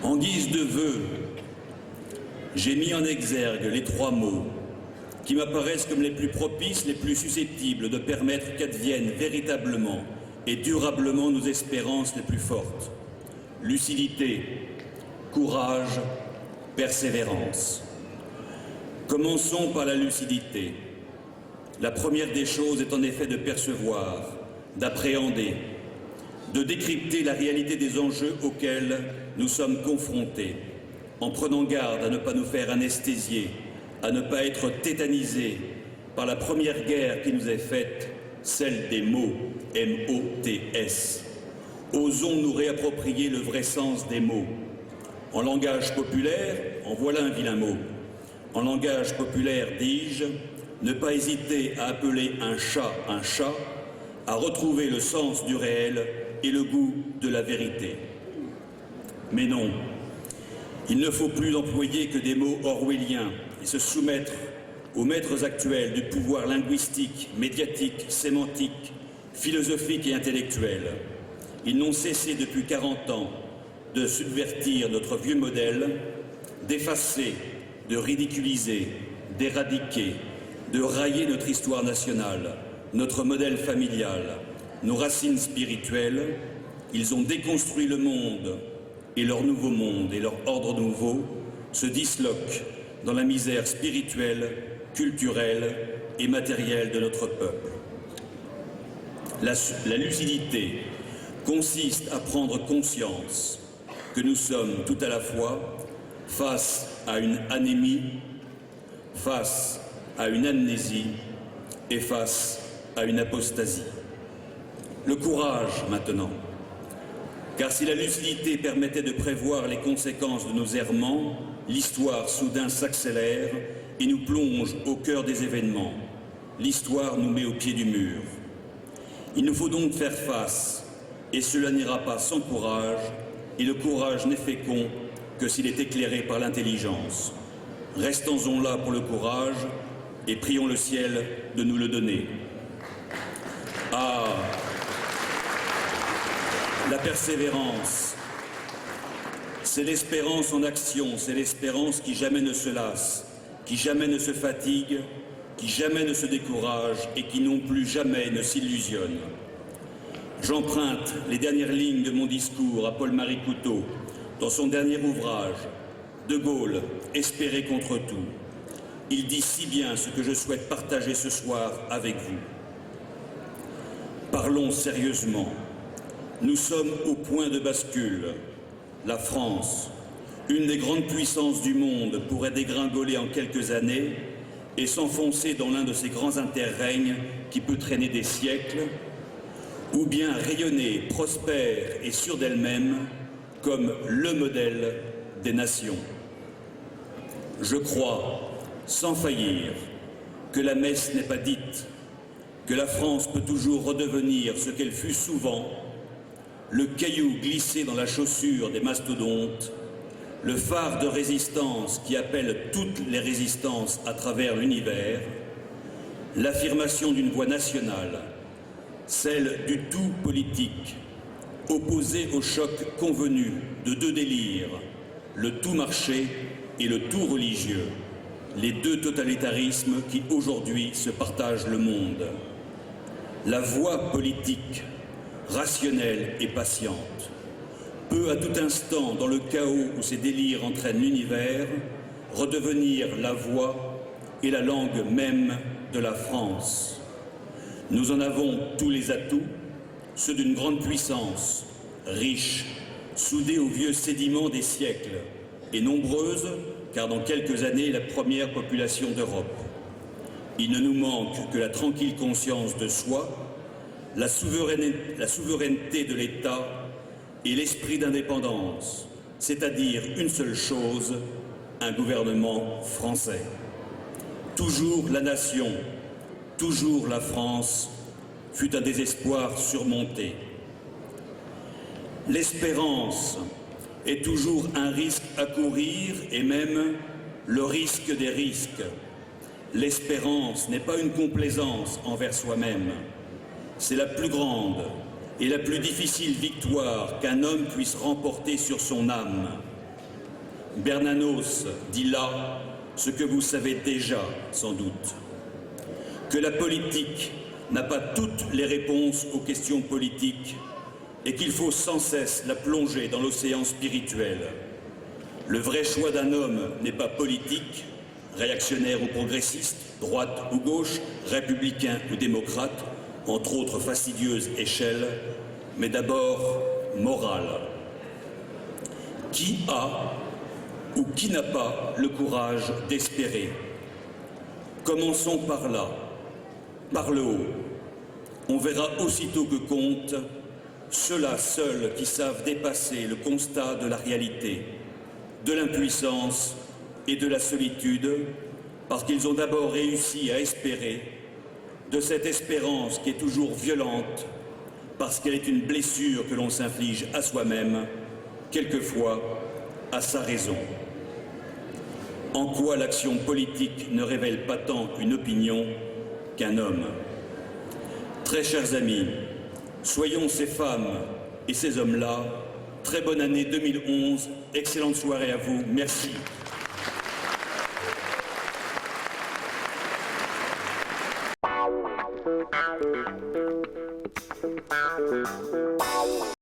En guise de vœu, j'ai mis en exergue les trois mots qui m'apparaissent comme les plus propices, les plus susceptibles de permettre qu'adviennent véritablement et durablement nos espérances les plus fortes. Lucidité, courage, persévérance. Commençons par la lucidité. La première des choses est en effet de percevoir, d'appréhender, de décrypter la réalité des enjeux auxquels nous sommes confrontés, en prenant garde à ne pas nous faire anesthésier, à ne pas être tétanisés par la première guerre qui nous est faite, celle des mots, M-O-T-S. Osons nous réapproprier le vrai sens des mots. En langage populaire, en voilà un vilain mot. En langage populaire, dis-je, ne pas hésiter à appeler un chat, à retrouver le sens du réel et le goût de la vérité. Mais non, il ne faut plus employer que des mots orwelliens et se soumettre aux maîtres actuels du pouvoir linguistique, médiatique, sémantique, philosophique et intellectuel. Ils n'ont cessé depuis 40 ans de subvertir notre vieux modèle, d'effacer, de ridiculiser, d'éradiquer, de railler notre histoire nationale, notre modèle familial, nos racines spirituelles. Ils ont déconstruit le monde et leur nouveau monde et leur ordre nouveau se disloquent dans la misère spirituelle, culturelle et matérielle de notre peuple. La lucidité consiste à prendre conscience que nous sommes tout à la fois face à une anémie, face à une amnésie et face à une apostasie. Le courage maintenant, car si la lucidité permettait de prévoir les conséquences de nos errements, l'histoire soudain s'accélère et nous plonge au cœur des événements. L'histoire nous met au pied du mur. Il nous faut donc faire face, et cela n'ira pas sans courage, et le courage n'est fécond que s'il est éclairé par l'intelligence. Restons-en là pour le courage et prions le ciel de nous le donner. Ah, la persévérance, c'est l'espérance en action, c'est l'espérance qui jamais ne se lasse, qui jamais ne se fatigue, qui jamais ne se décourage et qui non plus jamais ne s'illusionne. J'emprunte les dernières lignes de mon discours à Paul-Marie Couteau dans son dernier ouvrage, De Gaulle, espérer contre tout. Il dit si bien ce que je souhaite partager ce soir avec vous. Parlons sérieusement. Nous sommes au point de bascule. La France, une des grandes puissances du monde, pourrait dégringoler en quelques années et s'enfoncer dans l'un de ces grands interrègnes qui peut traîner des siècles, ou bien rayonner, prospère et sûre d'elle-même, comme le modèle des nations. Je crois, sans faillir, que la messe n'est pas dite, que la France peut toujours redevenir ce qu'elle fut souvent, le caillou glissé dans la chaussure des mastodontes, le phare de résistance qui appelle toutes les résistances à travers l'univers, l'affirmation d'une voix nationale, celle du tout politique, opposée au choc convenu de deux délires, le tout marché et le tout religieux, les deux totalitarismes qui aujourd'hui se partagent le monde. La voie politique, rationnelle et patiente, peut à tout instant, dans le chaos où ces délires entraînent l'univers, redevenir la voix et la langue même de la France. Nous en avons tous les atouts, ceux d'une grande puissance, riche, soudée aux vieux sédiments des siècles, et nombreuse, car dans quelques années, la première population d'Europe. Il ne nous manque que la tranquille conscience de soi, la souveraineté de l'État et l'esprit d'indépendance, c'est-à-dire une seule chose, un gouvernement français. Toujours la nation, toujours la France fut un désespoir surmonté. L'espérance est toujours un risque à courir et même le risque des risques. L'espérance n'est pas une complaisance envers soi-même. c'est la plus grande et la plus difficile victoire qu'un homme puisse remporter sur son âme. Bernanos dit là ce que vous savez déjà sans doute, que la politique n'a pas toutes les réponses aux questions politiques et qu'il faut sans cesse la plonger dans l'océan spirituel. Le vrai choix d'un homme n'est pas politique, réactionnaire ou progressiste, droite ou gauche, républicain ou démocrate, entre autres fastidieuses échelles, mais d'abord moral. Qui a ou qui n'a pas le courage d'espérer? Commençons par là, par le haut. On verra aussitôt que compte ceux-là seuls qui savent dépasser le constat de la réalité, de l'impuissance et de la solitude, parce qu'ils ont d'abord réussi à espérer, de cette espérance qui est toujours violente, parce qu'elle est une blessure que l'on s'inflige à soi-même, quelquefois à sa raison. En quoi l'action politique ne révèle pas tant une opinion qu'un homme? Très chers amis, soyons ces femmes et ces hommes-là. Très bonne année 2011, excellente soirée à vous, merci. Wow.